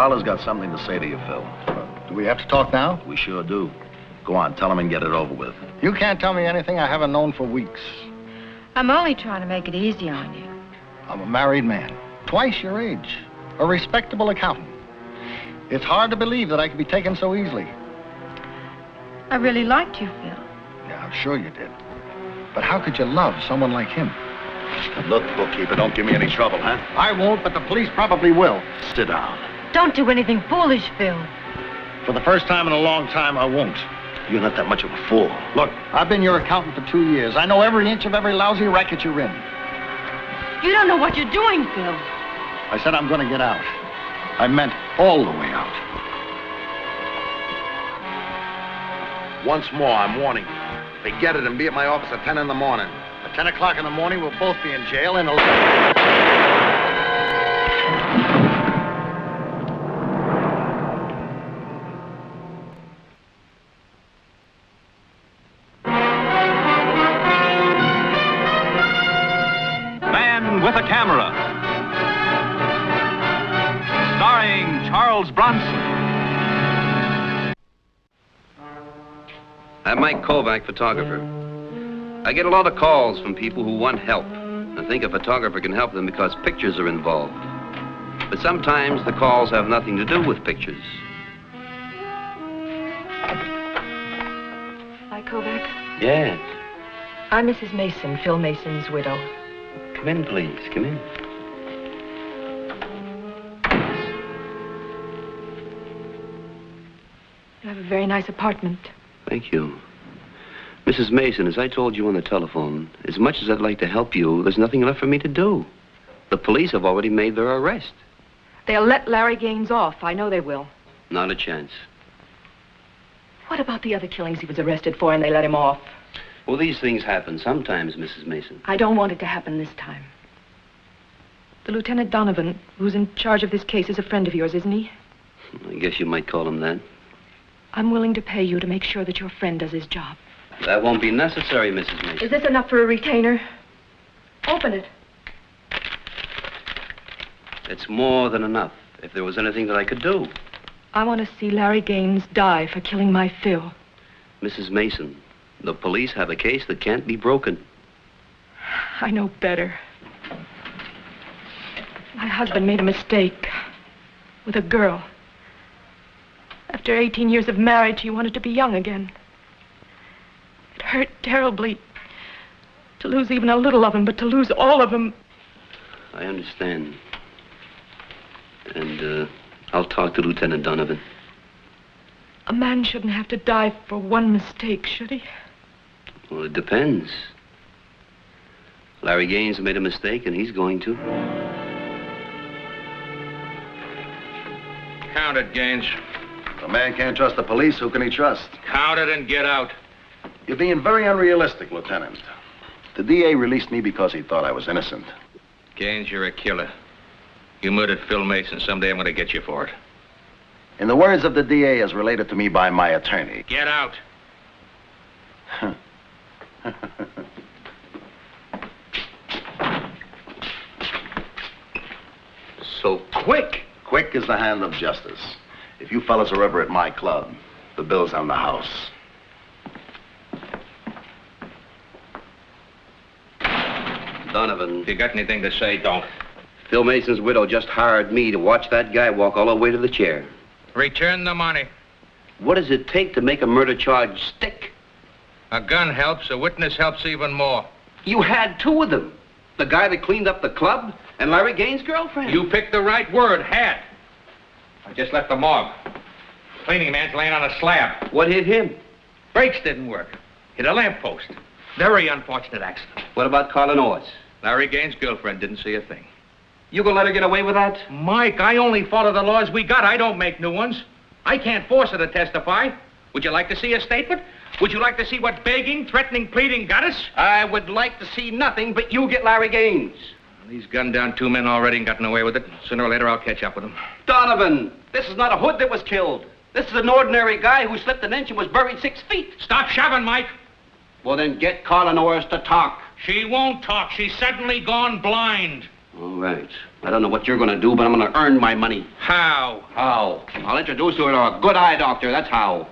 Fowler's got something to say to you, Phil. Do we have to talk now? We sure do. Go on, tell him and get it over with. You can't tell me anything I haven't known for weeks. I'm only trying to make it easy on you. I'm a married man, twice your age, a respectable accountant. It's hard to believe that I could be taken so easily. I really liked you, Phil. Yeah, I'm sure you did. But how could you love someone like him? Look, bookkeeper, don't give me any trouble, huh? I won't, but the police probably will. Sit down. Don't do anything foolish, Phil. For the first time in a long time, I won't. You're not that much of a fool. Look, I've been your accountant for 2 years. I know every inch of every lousy racket you're in. You don't know what you're doing, Phil. I said I'm going to get out. I meant all the way out. Once more, I'm warning you. Forget it and be at my office at 10 in the morning. At 10 o'clock in the morning, we'll both be in jail and... Man with a Camera, starring Charles Bronson. I'm Mike Kovac, photographer. I get a lot of calls from people who want help and think a photographer can help them because pictures are involved. But sometimes the calls have nothing to do with pictures. Mike Kovac? Yes. I'm Mrs. Mason, Phil Mason's widow. Come in, please. Come in. You have a very nice apartment. Thank you. Mrs. Mason, as I told you on the telephone, as much as I'd like to help you, there's nothing left for me to do. The police have already made their arrest. They'll let Larry Gaines off. I know they will. Not a chance. What about the other killings he was arrested for and they let him off? Well, these things happen sometimes, Mrs. Mason. I don't want it to happen this time. The Lieutenant Donovan, who's in charge of this case, is a friend of yours, isn't he? I guess you might call him that. I'm willing to pay you to make sure that your friend does his job. That won't be necessary, Mrs. Mason. Is this enough for a retainer? Open it. It's more than enough. If there was anything that I could do. I want to see Larry Gaines die for killing my Phil. Mrs. Mason, the police have a case that can't be broken. I know better. My husband made a mistake with a girl. After 18 years of marriage, he wanted to be young again. It hurt terribly to lose even a little of him, but to lose all of him. I understand. And, I'll talk to Lieutenant Donovan. A man shouldn't have to die for one mistake, should he? Well, it depends. Larry Gaines made a mistake, and he's going to. Count it, Gaines. If a man can't trust the police, who can he trust? Count it and get out. You're being very unrealistic, Lieutenant. The DA released me because he thought I was innocent. Gaines, you're a killer. You murdered Phil Mason. Someday I'm going to get you for it. In the words of the DA as related to me by my attorney. Get out. So quick. Quick is the hand of justice. If you fellas are ever at my club, the bill's on the house. Donovan. If you got anything to say, don't. Phil Mason's widow just hired me to watch that guy walk all the way to the chair. Return the money. What does it take to make a murder charge stick? A gun helps. A witness helps even more. You had two of them. The guy that cleaned up the club and Larry Gaines' girlfriend. You picked the right word, had. I just left the morgue. Cleaning man's laying on a slab. What hit him? Brakes didn't work. Hit a lamppost. Very unfortunate accident. What about Carla Noyes? Larry Gaines' girlfriend didn't see a thing. You gonna let her get away with that? Mike, I only follow the laws we got. I don't make new ones. I can't force her to testify. Would you like to see a statement? Would you like to see what begging, threatening, pleading got us? I would like to see nothing but you get Larry Gaines. He's gunned down 2 men already and gotten away with it. Sooner or later, I'll catch up with him. Donovan, this is not a hood that was killed. This is an ordinary guy who slipped an inch and was buried 6 feet. Stop shoving, Mike. Well, then get Carla Noyes to talk. She won't talk. She's suddenly gone blind. All right. I don't know what you're going to do, but I'm going to earn my money. How? How? I'll introduce you to a good eye doctor. That's how.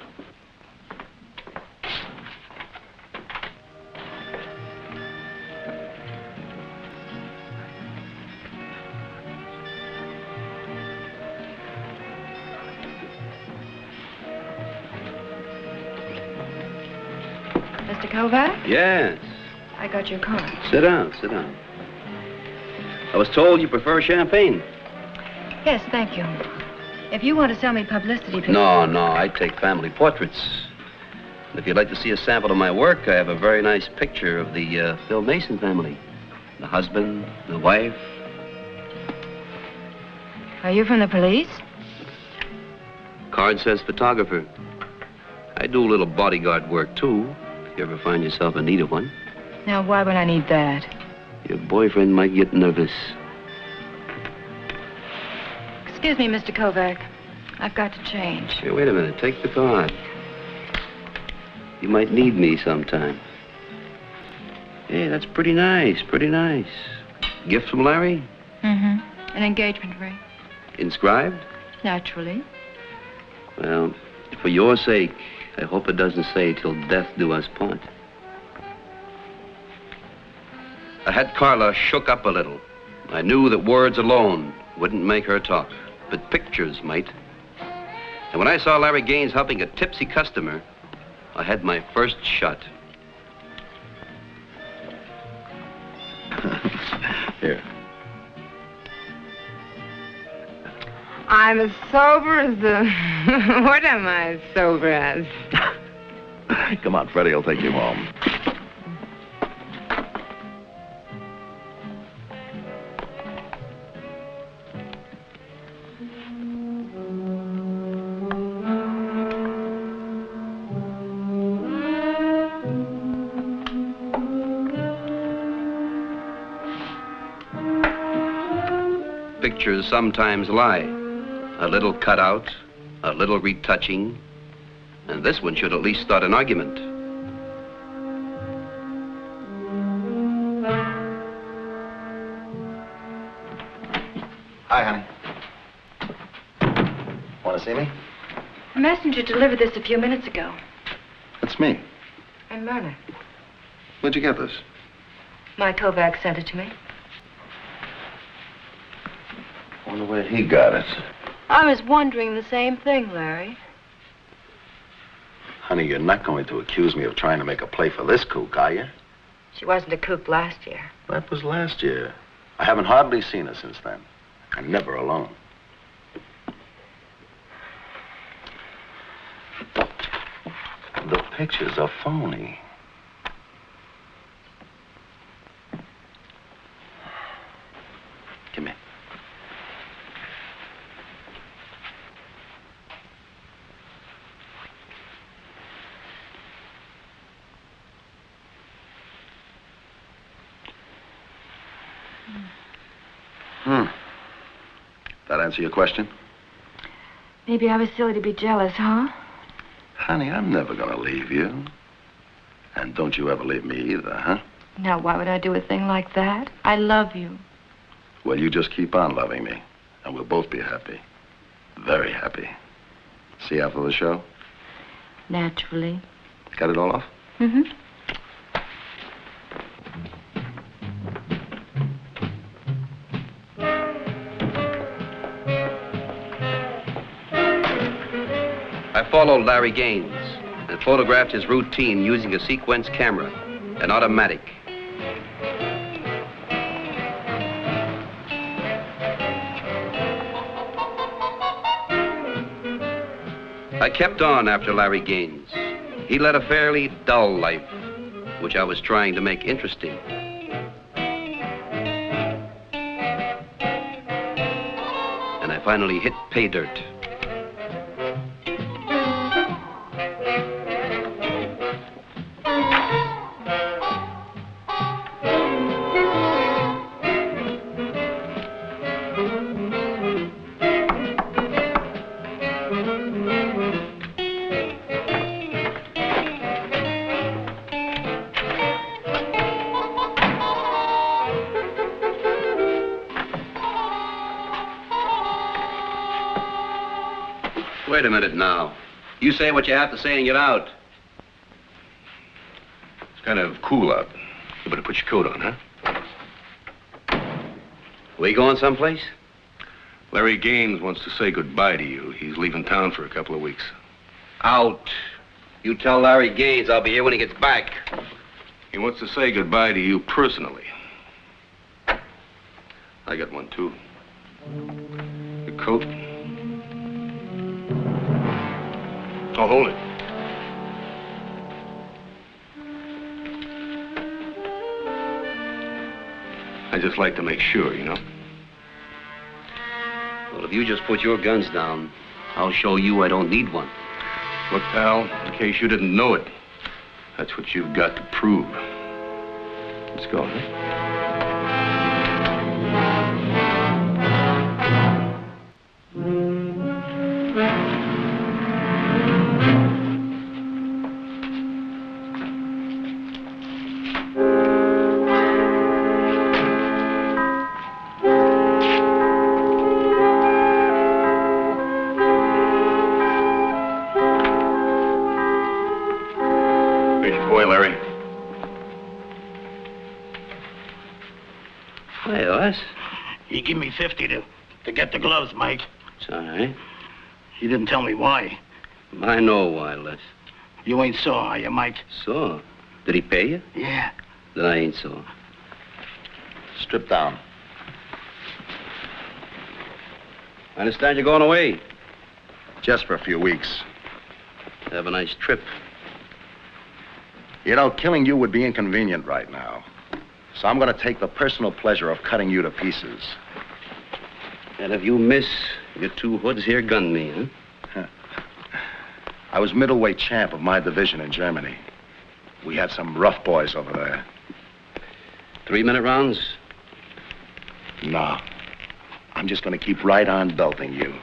Mr. Kovac? Yes. I got your card. Sit down, sit down. I was told you prefer champagne. Yes, thank you. If you want to sell me publicity pictures... No, I take family portraits. And if you'd like to see a sample of my work, I have a very nice picture of the Phil Mason family. The husband, the wife. Are you from the police? Card says photographer. I do a little bodyguard work, too, if you ever find yourself in need of one. Now, why would I need that? Your boyfriend might get nervous. Excuse me, Mr. Kovac. I've got to change. Here, wait a minute. Take the card. You might need me sometime. Hey, that's pretty nice, pretty nice. Gift from Larry? Mm-hmm. An engagement ring. Inscribed? Naturally. Well, for your sake, I hope it doesn't say till death do us part. I had Carla shook up a little. I knew that words alone wouldn't make her talk, but pictures might. And when I saw Larry Gaines helping a tipsy customer, I had my first shot. Here. I'm as sober as the... What am I as sober as? Come on, Freddie will take you home. Pictures sometimes lie. A little cutout, a little retouching, and this one should at least start an argument. Hi, honey. Want to see me? A messenger delivered this a few minutes ago. That's me. I'm Myrna. Where'd you get this? Mike Kovac sent it to me. Wonder where he got it. I was wondering the same thing, Larry. Honey, you're not going to accuse me of trying to make a play for this kook, are you? She wasn't a kook last year. That was last year. I haven't hardly seen her since then. And never alone. The pictures are phony. Give me. That answer your question? Maybe I was silly to be jealous, huh? Honey, I'm never gonna leave you. And don't you ever leave me either, huh? Now, why would I do a thing like that? I love you. Well, you just keep on loving me, and we'll both be happy. Very happy. See you after the show? Naturally. Got it all off? Mm-hmm. I followed Larry Gaines and photographed his routine using a sequence camera, an automatic. I kept on after Larry Gaines. He led a fairly dull life, which I was trying to make interesting. And I finally hit pay dirt. wait a minute now. You say what you have to say and get out. It's kind of cool out. You better put your coat on, huh? We going someplace? Larry Gaines wants to say goodbye to you. He's leaving town for a couple of weeks. Out. You tell Larry Gaines I'll be here when he gets back. He wants to say goodbye to you personally. I got one, too. The coat. Oh, hold it. I just like to make sure, you know? Well, if you just put your guns down, I'll show you I don't need one. Look, pal, in case you didn't know it, that's what you've got to prove. Let's go, huh? Boy, Larry. Hey, Les. He gave me 50 to get the gloves, Mike. It's all right. He didn't tell me why. I know why, Les. You ain't sore, are you, Mike? So? Did he pay you? Yeah. Then I ain't so. Strip down. I understand you're going away. Just for a few weeks. Have a nice trip. You know, killing you would be inconvenient right now. So I'm going to take the personal pleasure of cutting you to pieces. And if you miss, your two hoods here gun me, huh? I was middleweight champ of my division in Germany. We had some rough boys over there. 3-minute rounds? No. I'm just going to keep right on belting you.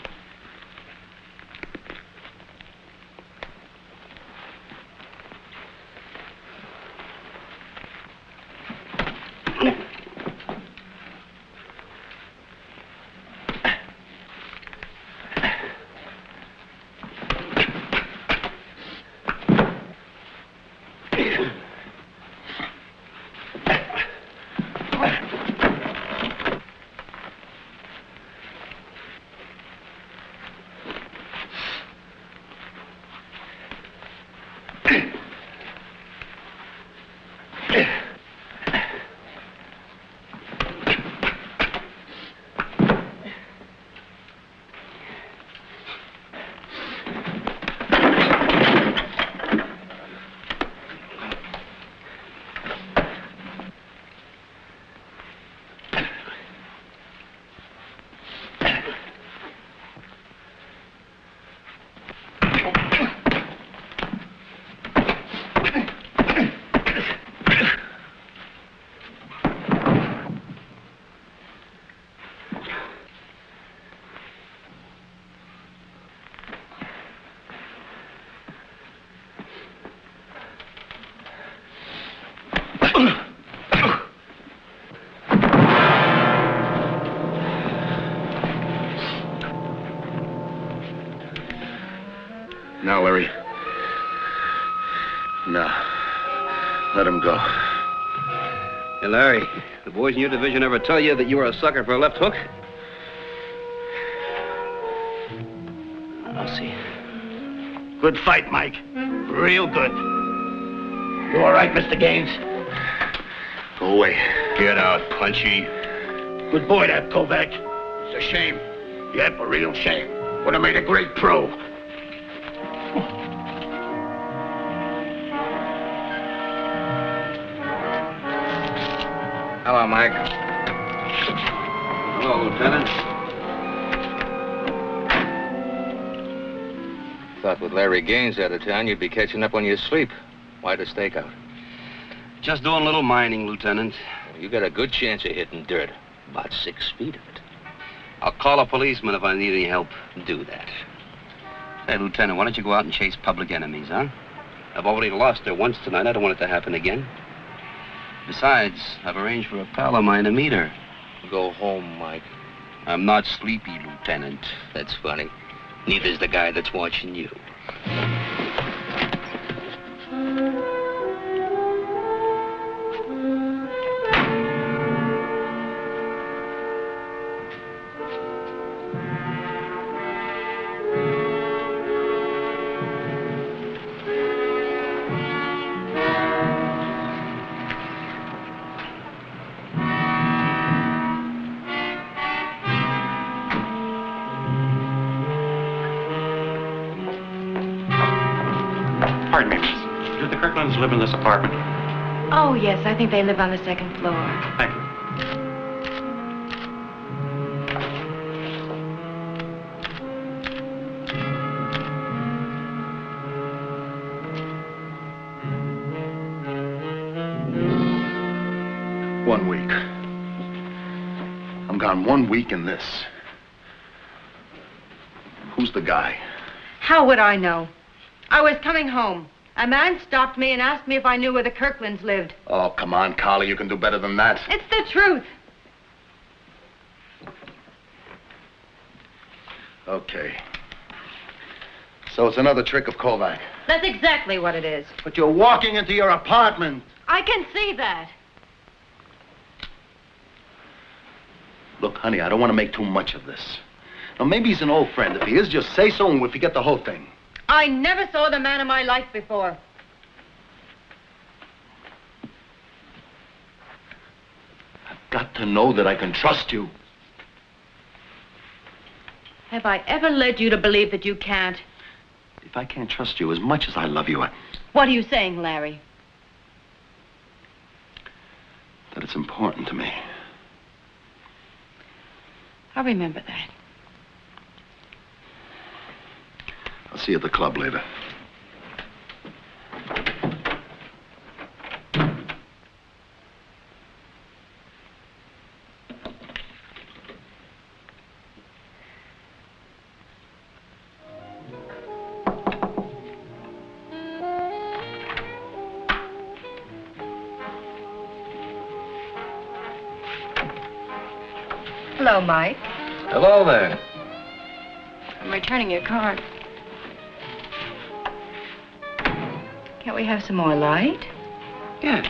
Now, Larry. No. Let him go. Hey, Larry, the boys in your division ever tell you that you were a sucker for a left hook? I'll see. Good fight, Mike. Real good. You all right, Mr. Gaines? Go away. Get out, Punchy. Good boy, that Kovac. It's a shame. Yeah, a real shame. Would have made a great pro. Hello, Mike. Hello, Lieutenant. Thought with Larry Gaines out of town, you'd be catching up on your sleep. Why the stakeout? Just doing a little mining, Lieutenant. You got a good chance of hitting dirt. About 6 feet of it. I'll call a policeman if I need any help. Do that. Hey, Lieutenant, why don't you go out and chase public enemies, huh? I've already lost her once tonight. I don't want it to happen again. Besides, I've arranged for a pal of mine to meet her. Go home, Mike. I'm not sleepy, Lieutenant. That's funny. Neither's the guy that's watching you. Pardon me, miss. Do the Kirklands live in this apartment? Oh, yes, I think they live on the second floor. Thank you. One week. I'm gone 1 week in this. Who's the guy? How would I know? I was coming home. A man stopped me and asked me if I knew where the Kirklands lived. Oh, come on, Carla. You can do better than that. It's the truth. Okay. So it's another trick of Kovac. That's exactly what it is. But you're walking into your apartment. I can see that. Look, honey, I don't want to make too much of this. Now, maybe he's an old friend. If he is, just say so and we'll forget the whole thing. I never saw the man in my life before. I've got to know that I can trust you. Have I ever led you to believe that you can't? If I can't trust you as much as I love you, What are you saying, Larry? that it's important to me. I'll remember that. I'll see you at the club later. Hello, Mike. Hello there. I'm returning your card. Can't we have some more light? Yeah.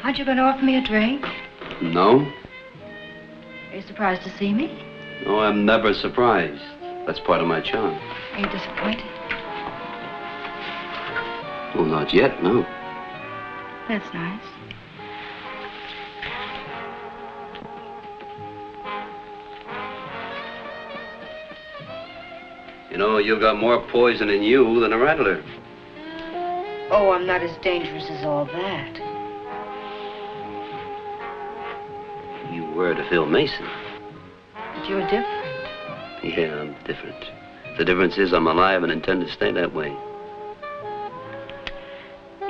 Aren't you going to offer me a drink? No? Are you surprised to see me? No, I'm never surprised. That's part of my charm. Are you disappointed? Well, not yet, no. That's nice. You know, you've got more poison in you than a rattler. Oh, I'm not as dangerous as all that. You were to Phil Mason. But you're different. Yeah, I'm different. The difference is I'm alive and intend to stay that way.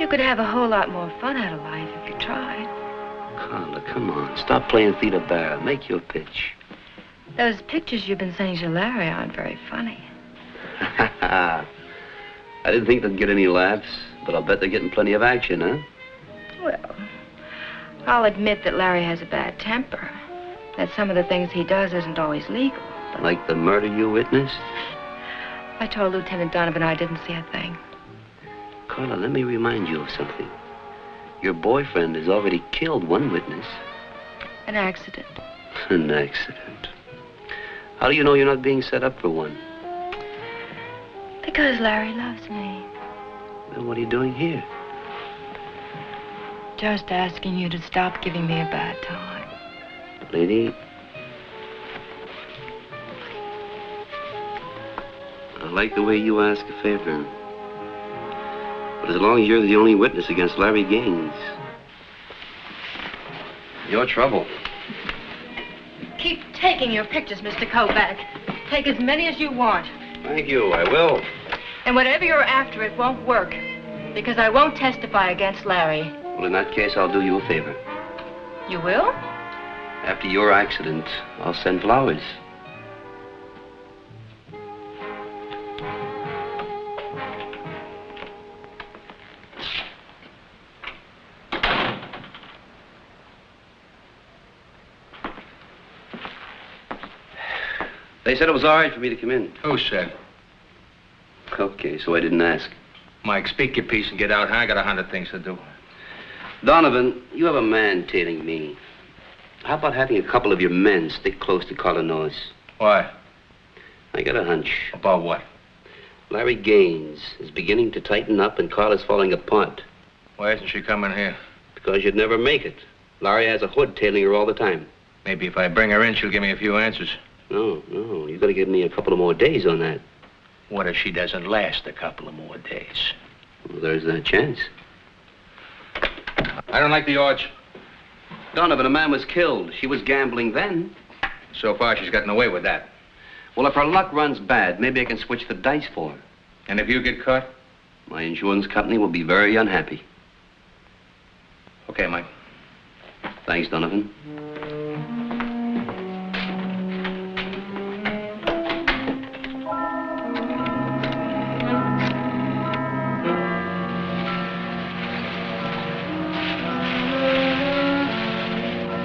You could have a whole lot more fun out of life if you tried. Carla, come on. Stop playing Theta Bar. Make your pitch. Those pictures you've been sending to Larry aren't very funny. I didn't think they'd get any laughs, but I'll bet they're getting plenty of action, huh? Well, I'll admit that Larry has a bad temper. That some of the things he does isn't always legal. But Like the murder you witnessed? I told Lieutenant Donovan I didn't see a thing. Carla, let me remind you of something. Your boyfriend has already killed one witness. An accident. An accident. How do you know you're not being set up for one? Because Larry loves me. Then what are you doing here? Just asking you to stop giving me a bad time. Lady, I like the way you ask a favor. But as long as you're the only witness against Larry Gaines, you're trouble. Keep taking your pictures, Mr. Kovac. Take as many as you want. Thank you, I will. And whatever you're after, it won't work. Because I won't testify against Larry. Well, in that case, I'll do you a favor. You will? After your accident, I'll send flowers. They said it was all right for me to come in. Who said? Okay, so I didn't ask. Mike, speak your piece and get out. I got 100 things to do. Donovan, you have a man tailing me. How about having a couple of your men stick close to Carla Noyes? Why? I got a hunch. About what? Larry Gaines is beginning to tighten up and Carla's falling apart. Why isn't she coming here? Because you'd never make it. Larry has a hood tailing her all the time. Maybe if I bring her in, she'll give me a few answers. No, you've got to give me a couple of more days on that. What if she doesn't last a couple of more days? Well, there's that chance. I don't like the odds. Donovan, a man was killed. She was gambling then. So far, she's gotten away with that. Well, if her luck runs bad, maybe I can switch the dice for her. And if you get caught? My insurance company will be very unhappy. Okay, Mike. Thanks, Donovan.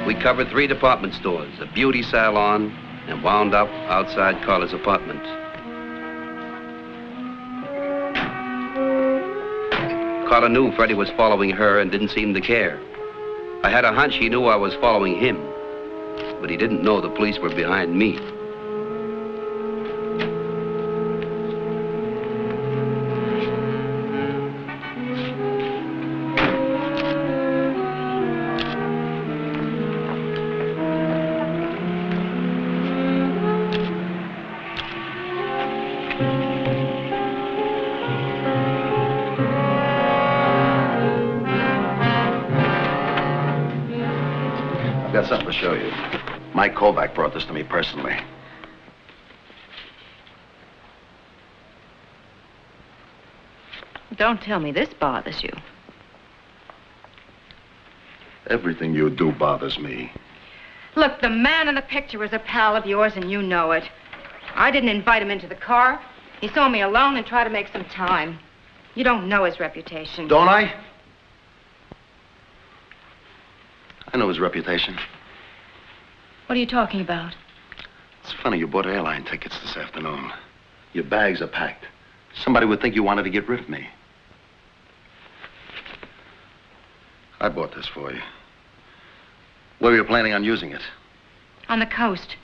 We covered 3 department stores, a beauty salon, and wound up outside Carla's apartment. Carla knew Freddie was following her and didn't seem to care. I had a hunch he knew I was following him, but he didn't know the police were behind me. I've got something to show you. Mike Kovac brought this to me personally. Don't tell me this bothers you. Everything you do bothers me. Look, the man in the picture is a pal of yours, and you know it. I didn't invite him into the car. He saw me alone and tried to make some time. You don't know his reputation. Don't I? I know his reputation. What are you talking about? It's funny, you bought airline tickets this afternoon. Your bags are packed. Somebody would think you wanted to get rid of me. I bought this for you. Where were you planning on using it? On the coast.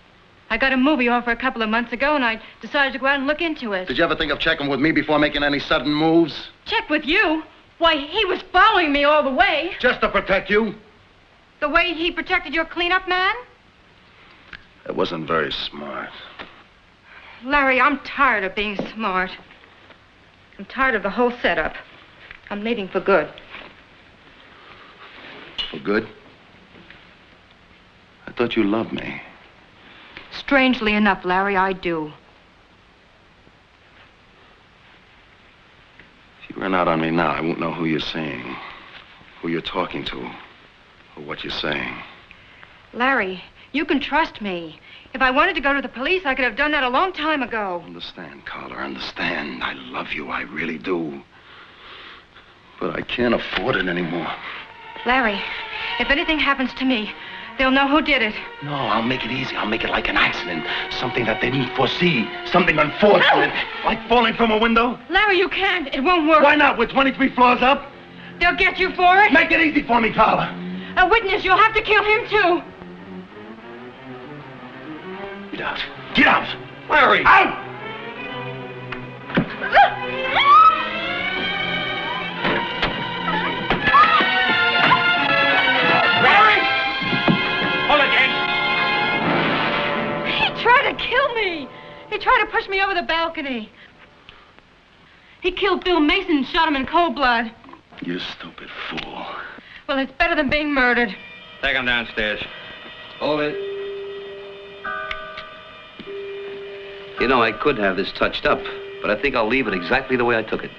I got a movie offer a couple of months ago, and I decided to go out and look into it. Did you ever think of checking with me before making any sudden moves? Check with you? Why, he was following me all the way. Just to protect you? The way he protected your cleanup man? It wasn't very smart. Larry, I'm tired of being smart. I'm tired of the whole setup. I'm leaving for good. For good? I thought you loved me. Strangely enough, Larry, I do. If you run out on me now, I won't know who you're seeing, who you're talking to, or what you're saying. Larry, you can trust me. If I wanted to go to the police, I could have done that a long time ago. Understand, Carla, understand. I love you, I really do. But I can't afford it anymore. Larry, if anything happens to me, they'll know who did it. No, I'll make it easy. I'll make it like an accident. Something that they didn't foresee. Something unfortunate. Like falling from a window. Larry, you can't. It won't work. Why not? We're 23 floors up. They'll get you for it. Make it easy for me, Carla. A witness, you'll have to kill him, too. Get out. Get out. Larry. Out! He tried to kill me. He tried to push me over the balcony. He killed Bill Mason and shot him in cold blood. You stupid fool. Well, it's better than being murdered. Take him downstairs. Hold it. You know, I could have this touched up, but I think I'll leave it exactly the way I took it.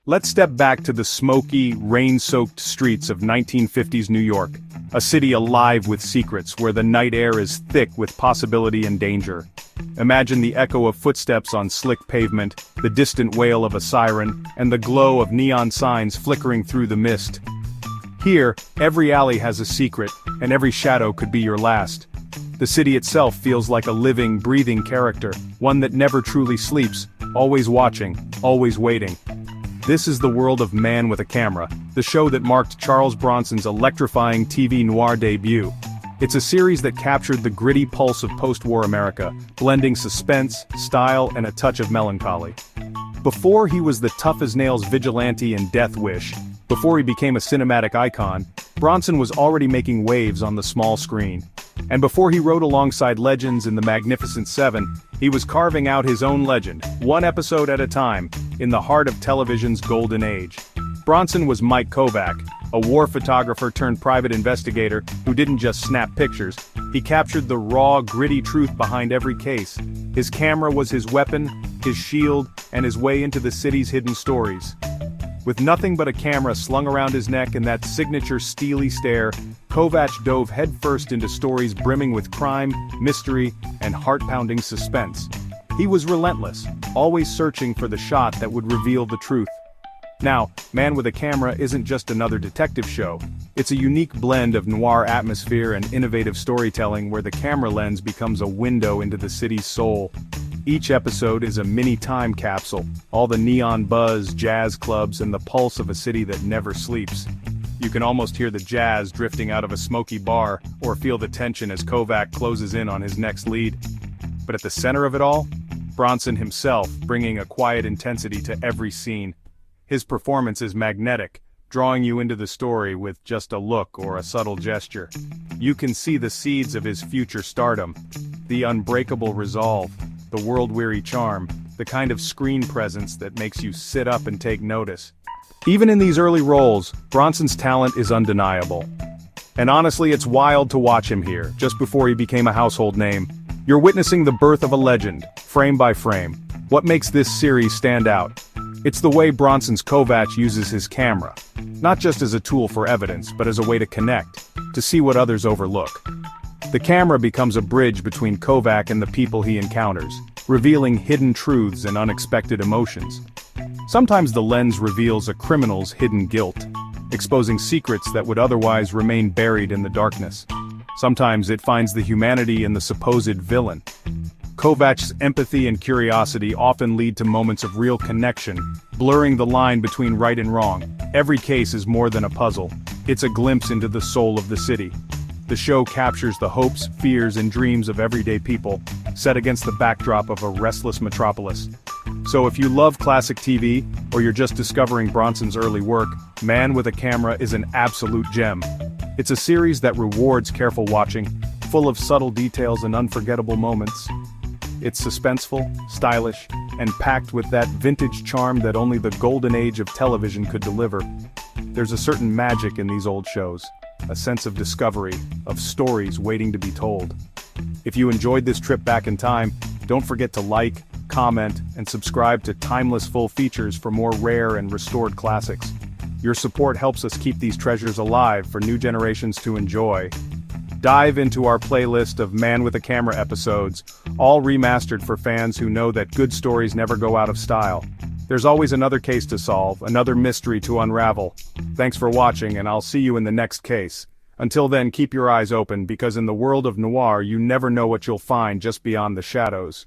Let's step back to the smoky, rain-soaked streets of 1950s New York, a city alive with secrets where the night air is thick with possibility and danger. Imagine the echo of footsteps on slick pavement, the distant wail of a siren, and the glow of neon signs flickering through the mist. Here, every alley has a secret, and every shadow could be your last. The city itself feels like a living, breathing character, one that never truly sleeps, always watching, always waiting. This is the world of Man with a Camera, the show that marked Charles Bronson's electrifying TV noir debut. It's a series that captured the gritty pulse of post-war America, blending suspense, style, and a touch of melancholy. Before he was the tough-as-nails vigilante in Death Wish, before he became a cinematic icon, Bronson was already making waves on the small screen. And before he wrote alongside legends in The Magnificent Seven, he was carving out his own legend, one episode at a time, in the heart of television's golden age. Bronson was Mike Kovac, a war photographer turned private investigator who didn't just snap pictures. He captured the raw, gritty truth behind every case. His camera was his weapon, his shield, and his way into the city's hidden stories. With nothing but a camera slung around his neck and that signature steely stare, Kovac dove headfirst into stories brimming with crime, mystery, and heart-pounding suspense. He was relentless, always searching for the shot that would reveal the truth. Now, Man with a Camera isn't just another detective show. It's a unique blend of noir atmosphere and innovative storytelling where the camera lens becomes a window into the city's soul. Each episode is a mini time capsule, all the neon buzz, jazz clubs, and the pulse of a city that never sleeps. You can almost hear the jazz drifting out of a smoky bar, or feel the tension as Kovac closes in on his next lead. But at the center of it all, Bronson himself, bringing a quiet intensity to every scene. His performance is magnetic, drawing you into the story with just a look or a subtle gesture. You can see the seeds of his future stardom, the unbreakable resolve, the world-weary charm, the kind of screen presence that makes you sit up and take notice. Even in these early roles, Bronson's talent is undeniable. And honestly, it's wild to watch him here, just before he became a household name. You're witnessing the birth of a legend, frame by frame. What makes this series stand out? It's the way Bronson's Kovac uses his camera, not just as a tool for evidence, but as a way to connect, to see what others overlook. The camera becomes a bridge between Kovac and the people he encounters, revealing hidden truths and unexpected emotions. Sometimes the lens reveals a criminal's hidden guilt, exposing secrets that would otherwise remain buried in the darkness. Sometimes it finds the humanity in the supposed villain. Kovac's empathy and curiosity often lead to moments of real connection, blurring the line between right and wrong. Every case is more than a puzzle. It's a glimpse into the soul of the city. The show captures the hopes, fears, and dreams of everyday people, set against the backdrop of a restless metropolis. So if you love classic TV, or you're just discovering Bronson's early work, Man with a Camera is an absolute gem. It's a series that rewards careful watching, full of subtle details and unforgettable moments. It's suspenseful, stylish, and packed with that vintage charm that only the golden age of television could deliver. There's a certain magic in these old shows, a sense of discovery, of stories waiting to be told. If you enjoyed this trip back in time, don't forget to like, comment, and subscribe to Timeless Full Features for more rare and restored classics. Your support helps us keep these treasures alive for new generations to enjoy. Dive into our playlist of Man with a Camera episodes, all remastered for fans who know that good stories never go out of style. There's always another case to solve, another mystery to unravel. Thanks for watching, and I'll see you in the next case. Until then, keep your eyes open, because in the world of noir, you never know what you'll find just beyond the shadows.